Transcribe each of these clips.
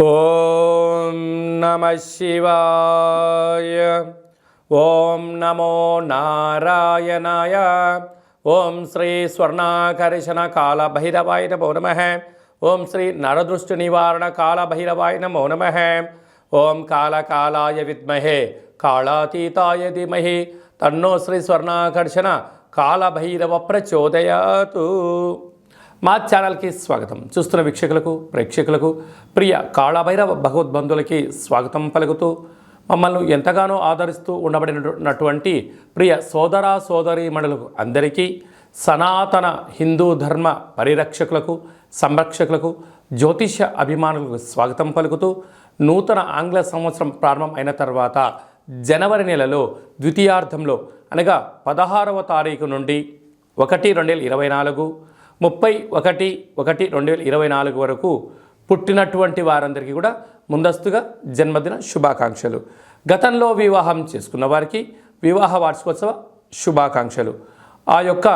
ఓం నమః శివాయ. ఓం నమో నారాయణాయ. ఓం శ్రీ స్వర్ణాకర్షణ కాల భైరవాయ నమో నమః. ఓం శ్రీ నరదృష్టి నివారణ కాల భైరవాయ నమో నమః. ఓం కాళకాలాయ విద్మహే కాళాతీతాయ ధీమహి తన్నో శ్రీ స్వర్ణాకర్షణ కాళభైరవ ప్రచోదయాతు. మా ఛానల్కి స్వాగతం. చూస్తున్న వీక్షకులకు ప్రేక్షకులకు ప్రియ కాళభైరవ భగవద్బంధులకి స్వాగతం పలుకుతూ మమ్మల్ని ఎంతగానో ఆదరిస్తూ ఉండబడినటువంటి ప్రియ సోదర సోదరీమణులకు అందరికీ సనాతన హిందూ ధర్మ పరిరక్షకులకు సంరక్షకులకు జ్యోతిష్య అభిమానులకు స్వాగతం పలుకుతూ నూతన ఆంగ్ల సంవత్సరం ప్రారంభం అయిన తర్వాత జనవరి నెలలో ద్వితీయార్థంలో అనగా 16వ తారీఖు నుండి 1/2024 31/1/2024 వరకు పుట్టినటువంటి వారందరికీ కూడా ముందస్తుగా జన్మదిన శుభాకాంక్షలు. గతంలో వివాహం చేసుకున్న వారికి వివాహ వార్షికోత్సవ శుభాకాంక్షలు. ఆ యొక్క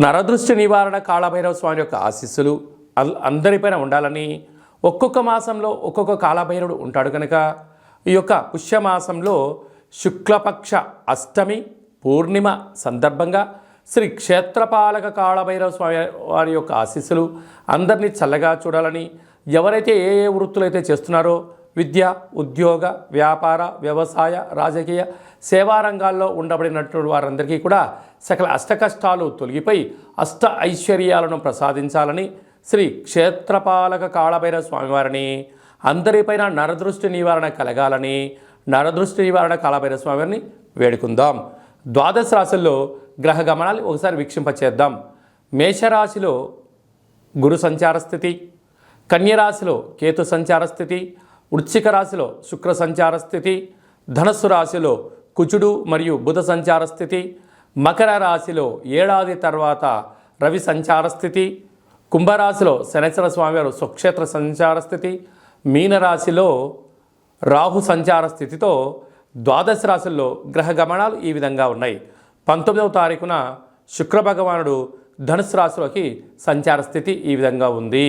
నరదృష్టి నివారణ కాళభైరవ స్వామి యొక్క ఆశీస్సులు అందరిపైన ఉండాలని, ఒక్కొక్క మాసంలో ఒక్కొక్క కాళభైరవుడు ఉంటాడు కనుక ఈ యొక్క పుష్యమాసంలో శుక్లపక్ష అష్టమి పూర్ణిమ సందర్భంగా శ్రీ క్షేత్రపాలక కాళభైరవ స్వామి వారి యొక్క ఆశీస్సులు అందరినీ చల్లగా చూడాలని, ఎవరైతే ఏ వృత్తులైతే చేస్తున్నారో విద్య, ఉద్యోగ, వ్యాపార, వ్యవసాయ, రాజకీయ, సేవా రంగాల్లో ఉండబడినటువంటి వారందరికీ కూడా సకల అష్టకష్టాలు తొలగిపోయి అష్ట ఐశ్వర్యాలను ప్రసాదించాలని శ్రీ క్షేత్రపాలక కాళభైరవ స్వామివారిని, అందరిపైన నరదృష్టి నివారణ కలగాలని నరదృష్టి నివారణ కాళభైరవ స్వామివారిని వేడుకుందాం. ద్వాదశ రాశుల్లో గ్రహ గమనాలు ఒకసారి వీక్షింపచేద్దాం. మేషరాశిలో గురు సంచార స్థితి, కన్యరాశిలో కేతు సంచార స్థితి, వృశ్చిక రాశిలో శుక్ర సంచార స్థితి, ధనస్సు రాశిలో కుజుడు మరియు బుధ సంచార స్థితి, మకర రాశిలో ఏడాది తర్వాత రవి సంచార స్థితి, కుంభరాశిలో శనేశ్వర స్వామివారు స్వక్షేత్ర సంచార స్థితి, మీనరాశిలో రాహు సంచార స్థితితో ద్వాదశ రాశుల్లో గ్రహ గమనాలు ఈ విధంగా ఉన్నాయి. 19వ తారీఖున శుక్రభగవానుడు ధనుసు రాశిలోకి సంచార స్థితి ఈ విధంగా ఉంది.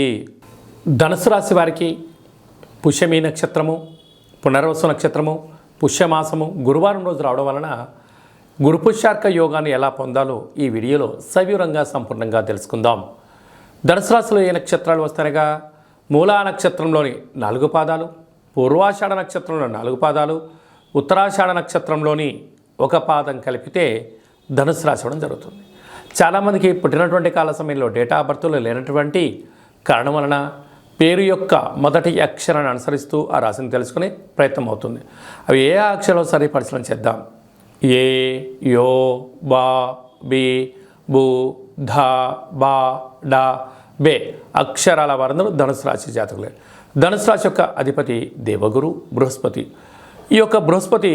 ధనుసు రాశి వారికి పుష్యమీ నక్షత్రము, పునర్వసు నక్షత్రము, పుష్యమాసము గురువారం రోజు రావడం వలన గురుపుష్యార్క యోగాన్ని ఎలా పొందాలో ఈ వీడియోలో సవివరంగా సంపూర్ణంగా తెలుసుకుందాం. ధనుసు రాశిలో ఏ నక్షత్రాలు వస్తాయనగా మూలా నక్షత్రంలోని 4 పాదాలు, పూర్వాషాఢ నక్షత్రంలో 4 పాదాలు, ఉత్తరాషాఢ నక్షత్రంలోని 1 పాదం కలిపితే ధనుసు రాశి అవ్వడం జరుగుతుంది. చాలామందికి పుట్టినటువంటి కాల సమయంలో డేటా ఆఫ్ బర్త్లో లేనటువంటి కారణం వలన పేరు యొక్క మొదటి అక్షరాన్ని అనుసరిస్తూ ఆ రాశిని తెలుసుకునే ప్రయత్నం అవుతుంది. అవి ఏ అక్షరాలు సరి పరిశీలన చేద్దాం. ఏ, యో, బా, బి, బు, ధ, బా, డా, బే అక్షరాల వారందరూ ధనుసు రాశి జాతకులే. ధనుసు రాశి యొక్క అధిపతి దేవగురు బృహస్పతి. ఈ యొక్క బృహస్పతి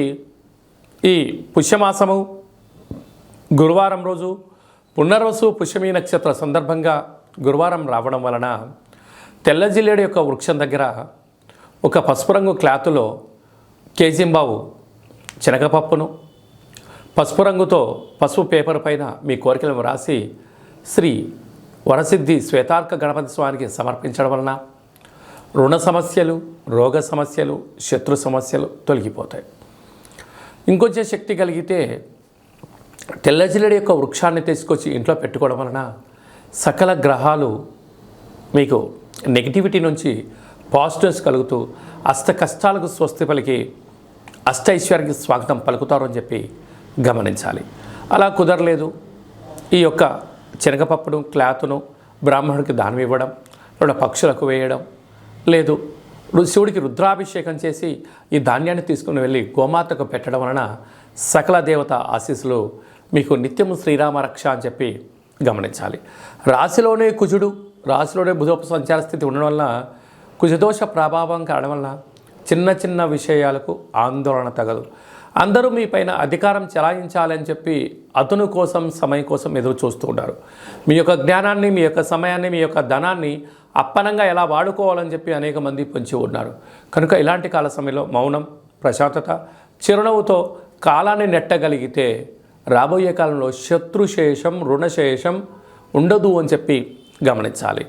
ఈ పుష్యమాసము గురువారం రోజు పునర్వసు పుష్యమీ నక్షత్ర సందర్భంగా గురువారం రావడం వలన తెల్ల జిల్లేడు యొక్క వృక్షం దగ్గర ఒక పసుపు రంగు క్లాతులో కేజింబావు శనగపప్పును పసుపు రంగుతో పసుపు పేపర్ పైన మీ కోరికలను రాసి శ్రీ వరసిద్ధి శ్వేతార్క గణపతి స్వామికి సమర్పించడం వలన రుణ సమస్యలు, రోగ సమస్యలు, శత్రు సమస్యలు తొలగిపోతాయి. ఇంకొంచెం శక్తి కలిగితే తెల్లజిల్లడి యొక్క వృక్షాన్ని తీసుకొచ్చి ఇంట్లో పెట్టుకోవడం వలన సకల గ్రహాలు మీకు నెగిటివిటీ నుంచి పాజిటివ్స్ కలుగుతూ అష్ట కష్టాలకు స్వస్తి పలికి అష్ట ఐశ్వర్యానికి స్వాగతం పలుకుతారు అని చెప్పి గమనించాలి. అలా కుదరలేదు, ఈ యొక్క శనగపప్పును క్లాతును బ్రాహ్మణుడికి దానం ఇవ్వడం, లేదా పక్షులకు వేయడం, లేదు శివుడికి రుద్రాభిషేకం చేసి ఈ ధాన్యాన్ని తీసుకుని వెళ్ళి గోమాతకు పెట్టడం వలన సకల దేవత ఆశీస్సులు మీకు నిత్యము శ్రీరామ రక్ష అని చెప్పి గమనించాలి. రాశిలోనే కుజుడు, రాశిలోనే బుధోప సంచార స్థితి ఉండడం వలన కుజదోష ప్రభావం కావడం వలన చిన్న చిన్న విషయాలకు ఆందోళన తగదు. అందరూ మీ పైన అధికారం చెలాయించాలని చెప్పి అతను కోసం సమయం కోసం ఎదురు చూస్తూ ఉంటారు. మీ యొక్క జ్ఞానాన్ని, మీ యొక్క సమయాన్ని, మీ యొక్క ధనాన్ని అప్పనంగా ఎలా వాడుకోవాలని చెప్పి అనేక మంది పొంచి ఉన్నారు. కనుక ఇలాంటి కాల సమయంలో మౌనం, ప్రశాంతత, చిరునవ్వుతో కాలాన్ని నెట్టగలిగితే రాబోయే కాలంలో శత్రుశేషం, రుణశేషం ఉండదు అని చెప్పి గమనించాలి.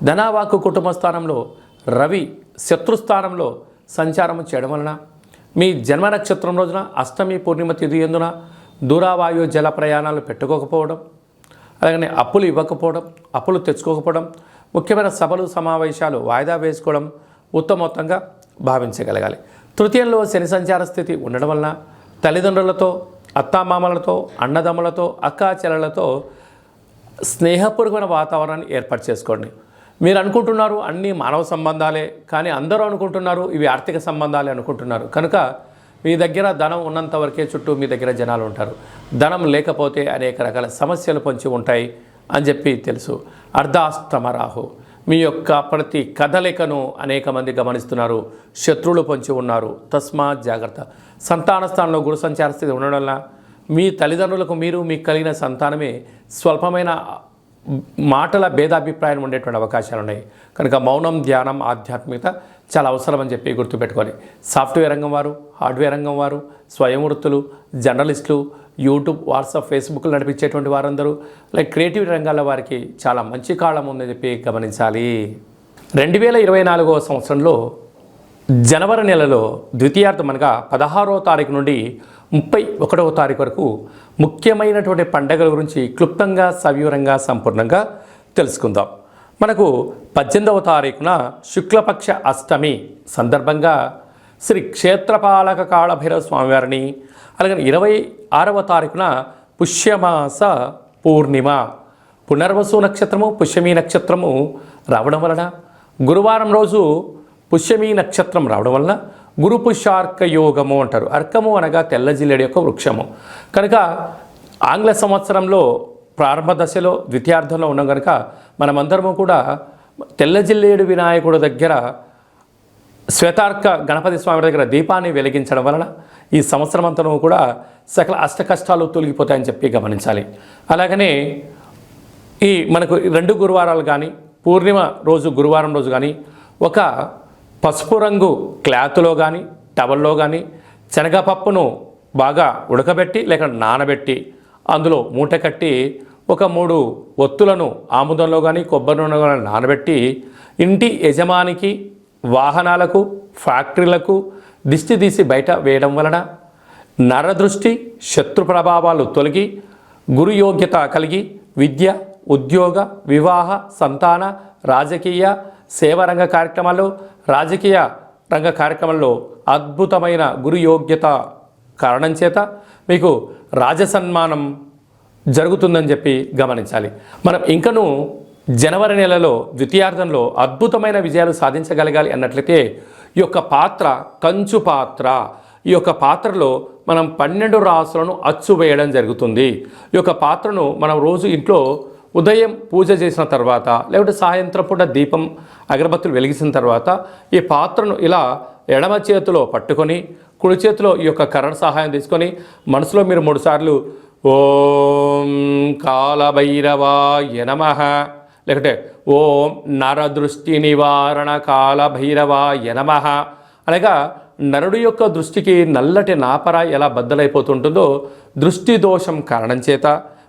ధనవాక్కు కుటుంబ స్థానంలో రవి శత్రుస్థానంలో సంచారం చేయడం వలన మీ జన్మ నక్షత్రం రోజున అష్టమి పూర్ణిమ తిథి ఎందున దూరావాయు జల ప్రయాణాలు పెట్టుకోకపోవడం, అలాగనే అప్పులు ఇవ్వకపోవడం, అప్పులు తెచ్చుకోకపోవడం, ముఖ్యమైన సభలు సమావేశాలు వాయిదా వేసుకోవడం ఉత్తమోత్తంగా భావించగలగాలి. తృతీయంలో శని సంచార స్థితి ఉండడం వలన తల్లిదండ్రులతో, అత్తామామలతో, అన్నదమ్ములతో, అక్కా చెల్లెలతో స్నేహపూర్వకమైన వాతావరణాన్ని ఏర్పాటు చేసుకోండి. మీరు అనుకుంటున్నారు అన్నీ మానవ సంబంధాలే, కానీ అందరూ అనుకుంటున్నారు ఇవి ఆర్థిక సంబంధాలే అనుకుంటున్నారు. కనుక మీ దగ్గర ధనం ఉన్నంత వరకే చుట్టూ మీ దగ్గర జనాలు ఉంటారు. ధనం లేకపోతే అనేక రకాల సమస్యలు పొంచి ఉంటాయి అని చెప్పి తెలుసు. అర్ధాష్టమ రాహు మీ యొక్క ప్రతి కదలికను అనేక మంది గమనిస్తున్నారు. శత్రువులు పొంచి ఉన్నారు. తస్మాత్ జాగ్రత్త. సంతాన స్థానంలో గురు సంచార స్థితి ఉండడం వల్ల మీ తల్లిదండ్రులకు మీకు కలిగిన సంతానమే స్వల్పమైన మాటల భేదాభిప్రాయం ఉండేటువంటి అవకాశాలు ఉన్నాయి. కనుక మౌనం, ధ్యానం, ఆధ్యాత్మికత చాలా అవసరం అని చెప్పి గుర్తుపెట్టుకోవాలి. సాఫ్ట్వేర్ రంగం వారు, హార్డ్వేర్ రంగం వారు, స్వయం వృత్తులు, జర్నలిస్టులు, యూట్యూబ్, వాట్సాప్, ఫేస్బుక్లు నడిపించేటువంటి వారందరూ లైక్ క్రియేటివ్ రంగాల వారికి చాలా మంచి కాలం ఉందని చెప్పి గమనించాలి. 2024వ సంవత్సరంలో జనవరి నెలలో ద్వితీయార్థం అనగా 16వ తారీఖు నుండి 31వ తారీఖు వరకు ముఖ్యమైనటువంటి పండుగల గురించి క్లుప్తంగా, సవివరంగా, సంపూర్ణంగా తెలుసుకుందాం. మనకు 18వ తారీఖున శుక్లపక్ష అష్టమి సందర్భంగా శ్రీ క్షేత్రపాలక కాళభైరవ స్వామివారిని, అలాగే 26వ తారీఖున పుష్యమాస పూర్ణిమ, పునర్వసు నక్షత్రము, పుష్యమి నక్షత్రము రావడం వలన గురువారం రోజు పుష్యమి నక్షత్రం రావడం వలన గురు పుష్యార్క యోగము అంటారు. అర్కము అనగా తెల్ల జిల్లేడు యొక్క వృక్షము. కనుక ఆంగ్ల సంవత్సరంలో ప్రారంభ దశలో ద్వితీయార్థంలో ఉన్నాం కనుక మనమందరము కూడా తెల్ల జిల్లేడు వినాయకుడి దగ్గర, శ్వేతార్క గణపతి స్వామి దగ్గర దీపాన్ని వెలిగించడం వలన ఈ సంవత్సరం అంతా కూడా సకల అష్ట కష్టాలు తొలగిపోతాయని చెప్పి గమనించాలి. అలాగనే ఈ మనకు 2 గురువారాలు కానీ, పూర్ణిమ రోజు గురువారం రోజు కానీ ఒక పసుపు రంగు క్లాత్లో కానీ, టవల్లో కానీ శనగపప్పును బాగా ఉడకబెట్టి లేక నానబెట్టి అందులో మూట కట్టి ఒక 3 ఒత్తులను ఆముదంలో కానీ, కొబ్బరి నూనెలో కానీ నానబెట్టి ఇంటి యజమానికి, వాహనాలకు, ఫ్యాక్టరీలకు దిష్టి తీసి బయట వేయడం వలన నరదృష్టి, శత్రు ప్రభావాలు తొలగి గురు యోగ్యత కలిగి విద్య, ఉద్యోగ, వివాహ, సంతాన, రాజకీయ, సేవారంగ కార్యక్రమాల్లో, రాజకీయ రంగ కార్యక్రమాల్లో అద్భుతమైన గురు యోగ్యత కారణం చేత మీకు రాజసన్మానం జరుగుతుందని చెప్పి గమనించాలి. మనం ఇంకనూ జనవరి నెలలో ద్వితీయార్థంలో అద్భుతమైన విజయాలు సాధించగలగాలి అన్నట్లయితే ఈ యొక్క పాత్ర కంచు పాత్ర, ఈ యొక్క పాత్రలో మనం 12 రాసులను అచ్చు వేయడం జరుగుతుంది. ఈ యొక్క పాత్రను మనం రోజు ఇంట్లో ఉదయం పూజ చేసిన తర్వాత లేకపోతే సాయంత్రం పూట దీపం, అగరబత్తులు వెలిగించిన తర్వాత ఈ పాత్రను ఇలా ఎడమ చేతిలో పట్టుకొని కుడి చేతిలో ఈ యొక్క కర్ర సహాయం తీసుకొని మనసులో మీరు 3 సార్లు ఓం కాలభైరవాయ నమః, లేకపోతే ఓం నరదృష్టి నివారణ కాలభైరవాయ నమః అనగా నరుడి యొక్క దృష్టికి నల్లటి నాపర ఎలా బద్దలైపోతుంటుందో దృష్టి దోషం కారణం చేత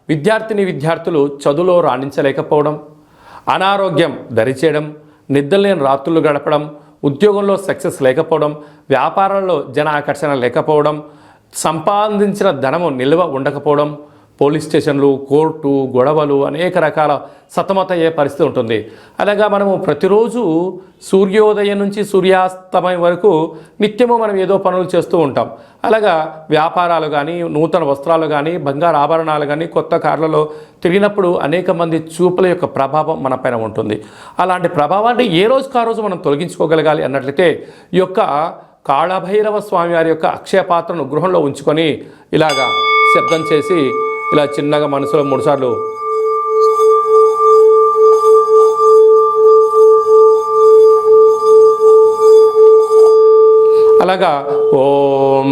విద్యార్థులు చదువులో రాణించలేకపోవడం, అనారోగ్యం దరిచేయడం, నిద్రలేని రాత్రులు గడపడం, ఉద్యోగంలో సక్సెస్ లేకపోవడం, వ్యాపారంలో జన ఆకర్షణ లేకపోవడం, సంపాదించిన ధనము నిల్వ ఉండకపోవడం, పోలీస్ స్టేషన్లు, కోర్టు, గొడవలు, అనేక రకాల సతమతయ్యే పరిస్థితి ఉంటుంది. అలాగా మనము ప్రతిరోజు సూర్యోదయం నుంచి సూర్యాస్తమయం వరకు నిత్యము మనం ఏదో పనులు చేస్తూ ఉంటాం. అలాగా వ్యాపారాలు కానీ, నూతన వస్త్రాలు కానీ, బంగారు ఆభరణాలు కానీ, కొత్త కార్లలో తిరిగినప్పుడు అనేక మంది చూపుల యొక్క ప్రభావం మన పైన ఉంటుంది. అలాంటి ప్రభావాన్ని ఏ రోజుకు ఆ రోజు మనం తొలగించుకోగలగాలి అన్నట్లయితే ఈ యొక్క కాళభైరవ స్వామి వారి యొక్క అక్షయ పాత్రను గృహంలో ఉంచుకొని ఇలాగా శబ్దం చేసి ఇలా చిన్నగా మనసులో 3 సార్లు అలాగా ఓం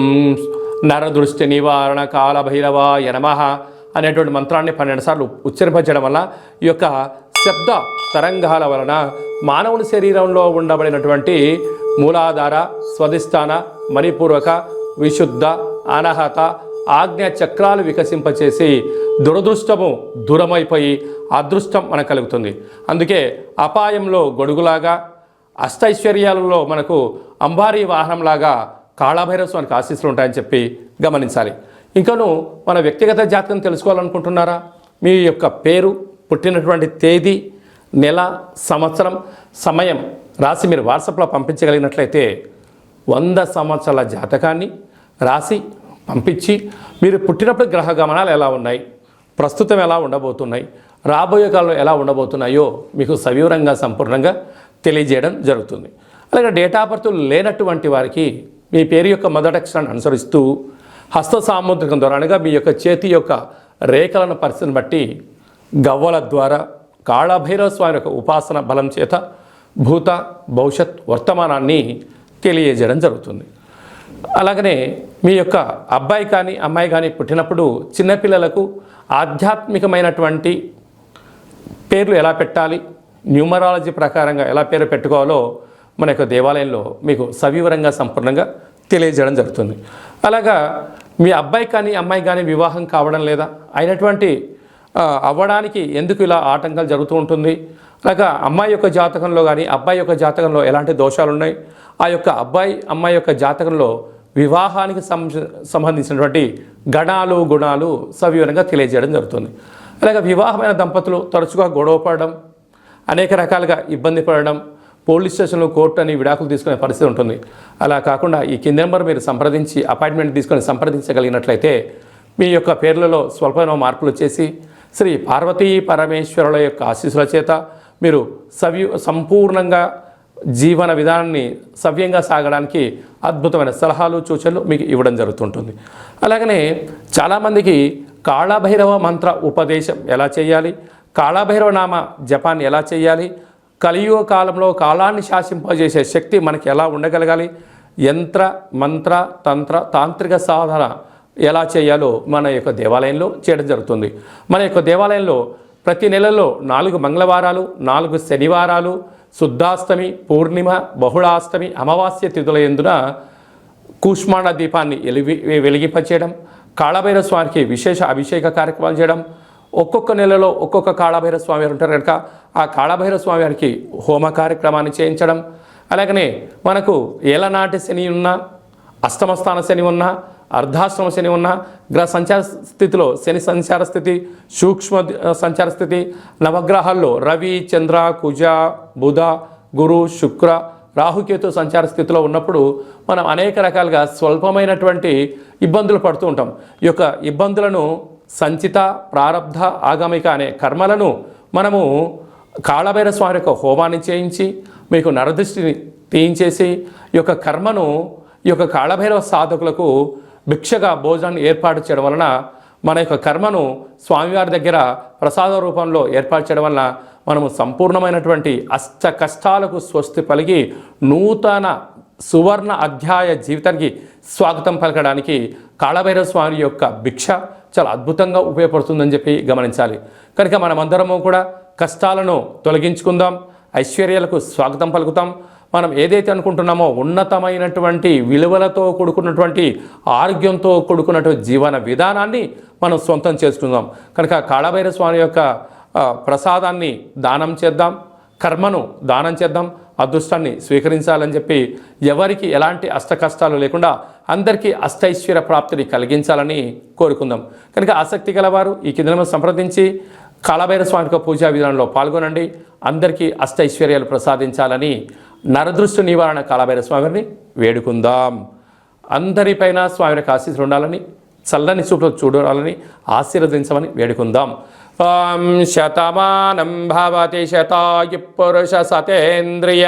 నరదృష్టి నివారణ కాలభైరవాయ నమః అనేటువంటి మంత్రాన్ని 12 సార్లు ఉచ్చరింపజేయడం వల్ల ఈ యొక్క శబ్ద తరంగాల వలన మానవుని శరీరంలో ఉండబడినటువంటి మూలాధార, స్వధిష్టాన, మణిపూర్వక, విశుద్ధ, అనహత, ఆజ్ఞ చక్రాలు వికసింపచేసి దురదృష్టము దూరమైపోయి అదృష్టం మనకు కలుగుతుంది. అందుకే అపాయంలో గొడుగులాగా, అష్టైశ్వర్యాలలో మనకు అంబారీ వాహనంలాగా కాళభైరవ స్వామికి ఆశీస్సులు ఉంటాయని చెప్పి గమనించాలి. ఇంకను మన వ్యక్తిగత జాతకం తెలుసుకోవాలనుకుంటున్నారా? మీ యొక్క పేరు, పుట్టినటువంటి తేదీ, నెల, సంవత్సరం, సమయం రాసి మీరు వాట్సాప్లో పంపించగలిగినట్లయితే 100 సంవత్సరాల జాతకాన్ని రాసి పంపించి మీరు పుట్టినప్పుడు గ్రహ గమనాలు ఎలా ఉన్నాయి, ప్రస్తుతం ఎలా ఉండబోతున్నాయి, రాబోయే కాలంలో ఎలా ఉండబోతున్నాయో మీకు సవివరంగా సంపూర్ణంగా తెలియజేయడం జరుగుతుంది. అలాగే డేట్ ఆఫ్ బర్త్ లేనటువంటి వారికి మీ పేరు యొక్క మొదటి అక్షరాన్ని అనుసరిస్తూ హస్త సాముద్రికం ద్వారా అనగా మీ యొక్క చేతి యొక్క రేఖలను పరిస్థితిని బట్టి గవ్వల ద్వారా కాళభైరవ స్వామి యొక్క ఉపాసన బలం చేత భూత, భవిష్యత్, వర్తమానాన్ని తెలియజేయడం జరుగుతుంది. అలాగనే మీ యొక్క అబ్బాయి కానీ అమ్మాయి కానీ పుట్టినప్పుడు చిన్నపిల్లలకు ఆధ్యాత్మికమైనటువంటి పేర్లు ఎలా పెట్టాలి, న్యూమరాలజీ ప్రకారంగా ఎలా పేరు పెట్టుకోవాలో మన యొక్క దేవాలయంలో మీకు సవివరంగా సంపూర్ణంగా తెలియజేయడం జరుగుతుంది. అలాగా మీ అబ్బాయి కానీ అమ్మాయి కానీ వివాహం కావడం లేదా అయినటువంటి అవ్వడానికి ఎందుకు ఇలా ఆటంకాలు జరుగుతూ ఉంటుంది, అలాగా అమ్మాయి యొక్క జాతకంలో కానీ అబ్బాయి యొక్క జాతకంలో ఎలాంటి దోషాలు ఉన్నాయి, ఆ యొక్క అబ్బాయి అమ్మాయి యొక్క జాతకంలో వివాహానికి సంబంధించినటువంటి గణాలు గుణాలు సవివరంగా తెలియజేయడం జరుగుతుంది. అలాగే వివాహమైన దంపతులు తరచుగా గొడవ పడడం, అనేక రకాలుగా ఇబ్బంది పడడం, పోలీస్ స్టేషన్లో కోర్టు అని విడాకులు తీసుకునే పరిస్థితి ఉంటుంది. అలా కాకుండా ఈ కింది నెంబర్ మీరు సంప్రదించి అపాయింట్మెంట్ తీసుకొని సంప్రదించగలిగినట్లయితే మీ యొక్క పేర్లలో స్వల్పమైన మార్పులు చేసి శ్రీ పార్వతీ పరమేశ్వరుల యొక్క ఆశీస్సుల చేత మీరు సంపూర్ణంగా జీవన విధానాన్ని సవ్యంగా సాగడానికి అద్భుతమైన సలహాలు సూచనలు మీకు ఇవ్వడం జరుగుతుంటుంది. అలాగనే చాలామందికి కాళభైరవ మంత్ర ఉపదేశం ఎలా చేయాలి, కాళభైరవ నామ జపాన్ని ఎలా చేయాలి, కలియుగ కాలంలో కాలాన్ని శాసింపజేసే శక్తి మనకి ఎలా ఉండగలగాలి, యంత్ర మంత్ర తంత్ర తాంత్రిక సాధన ఎలా చేయాలో మన యొక్క దేవాలయంలో చేయడం జరుగుతుంది. మన యొక్క దేవాలయంలో ప్రతి నెలలో 4 మంగళవారాలు, 4 శనివారాలు, శుద్ధాష్టమి, పూర్ణిమ, బహుళాష్టమి, అమావాస్య తిథుల యందున కూష్మాండ దీపాన్ని వెలిగింపచేయడం, కాళభైరవ స్వామికి విశేష అభిషేక కార్యక్రమాలు చేయడం, ఒక్కొక్క నెలలో ఒక్కొక్క కాళభైరవ స్వామి వారు ఉంటారు కనుక ఆ కాళభైరవ స్వామి వారికి హోమ కార్యక్రమాన్ని చేయించడం, అలాగనే మనకు ఏలనాటి శని ఉన్నా, అష్టమస్థాన శని ఉన్నా, అర్ధాశ్రమ శని ఉన్న, గ్రహ సంచార స్థితిలో శని సంచార స్థితి, సూక్ష్మ సంచార స్థితి, నవగ్రహాల్లో రవి, చంద్ర, కుజ, బుధ, గురు, శుక్ర, రాహుకేతు సంచార స్థితిలో ఉన్నప్పుడు మనం అనేక రకాలుగా స్వల్పమైనటువంటి ఇబ్బందులు పడుతూ ఉంటాం. ఈ యొక్క ఇబ్బందులను సంచిత, ప్రారబ్ధ, ఆగమిక అనే కర్మలను మనము కాళభైరవ స్వామి యొక్క హోమాన్ని చేయించి మీకు నరదృష్టిని తీయించేసి ఈ యొక్క కర్మను ఈ యొక్క కాళభైరవ సాధకులకు భిక్షగా భోజనాన్ని ఏర్పాటు చేయడం వలన మన యొక్క కర్మను స్వామివారి దగ్గర ప్రసాద రూపంలో ఏర్పాటు చేయడం వలన మనము సంపూర్ణమైనటువంటి అష్ట కష్టాలకు స్వస్తి పలికి నూతన సువర్ణ అధ్యాయ జీవితానికి స్వాగతం పలకడానికి కాళభైరవ స్వామి యొక్క భిక్ష చాలా అద్భుతంగా ఉపయోగపడుతుందని చెప్పి గమనించాలి. కనుక మనమందరము కూడా కష్టాలను తొలగించుకుందాం, ఐశ్వర్యాలకు స్వాగతం పలుకుతాం. మనం ఏదైతే అనుకుంటున్నామో ఉన్నతమైనటువంటి విలువలతో కూడుకున్నటువంటి ఆరోగ్యంతో కూడుకున్నటువంటి జీవన విధానాన్ని మనం సొంతం చేసుకుందాం. కనుక కాళభైరవ స్వామి యొక్క ప్రసాదాన్ని దానం చేద్దాం, కర్మను దానం చేద్దాం, అదృష్టాన్ని స్వీకరించాలని చెప్పి ఎవరికి ఎలాంటి అష్ట కష్టాలు లేకుండా అందరికీ అష్టైశ్వర్య ప్రాప్తిని కలిగించాలని కోరుకుందాం. కనుక ఆసక్తి గలవారు ఈ కింద సంప్రదించి కాళభైరవ స్వామి యొక్క పూజా విధానంలో పాల్గొనండి. అందరికీ అష్టైశ్వర్యాలు ప్రసాదించాలని నరదృష్టి నివారణ కాళభైరవ స్వామిని వేడుకుందాం. అందరిపైన స్వామి యొక్క ఆశీస్సులు ఉండాలని, చల్లని చూపులు చూడాలని ఆశీర్వదించమని వేడుకుందాం. ఓం శతమానం భవతి శతాయు పురుష సతేంద్రియ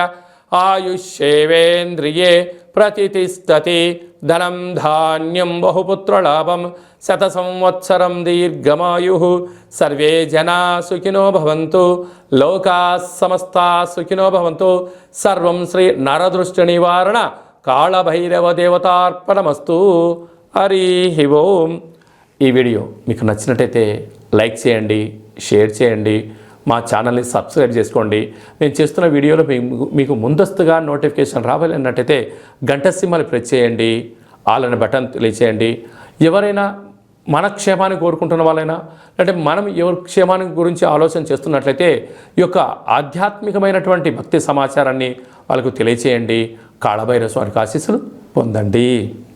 ఆయుష్యేవేంద్రియే ప్రతిష్టతి ధనం ధాన్యం బహుపుత్రలాభం శత సంవత్సరం దీర్ఘమాయు సర్వే జనా సుఖినో భవంతు లోకా సమస్తా సుఖినో భవంతు. సర్వం శ్రీ నరదృష్టి నివారణ కాళభైరవ దేవతార్పణమస్తు. హరి ఓం. ఈ వీడియో మీకు నచ్చినట్టయితే లైక్ చేయండి, షేర్ చేయండి, మా ఛానల్ని సబ్స్క్రైబ్ చేసుకోండి. నేను చేస్తున్న వీడియోలో మీకు ముందస్తుగా నోటిఫికేషన్ రావాలన్నట్టయితే గంట సింబల్ ప్రెస్ చేయండి, ఆల్ అనే బటన్ తెలియచేయండి. ఎవరైనా మన క్షేమాన్ని కోరుకుంటున్న వాళ్ళైనా అంటే మనం ఎవరి క్షేమాన్ని గురించి ఆలోచన చేస్తున్నట్లయితే ఈ యొక్క ఆధ్యాత్మికమైనటువంటి భక్తి సమాచారాన్ని వాళ్ళకు తెలియచేయండి. కాళభైరవ స్వామికి ఆశీస్సులు పొందండి.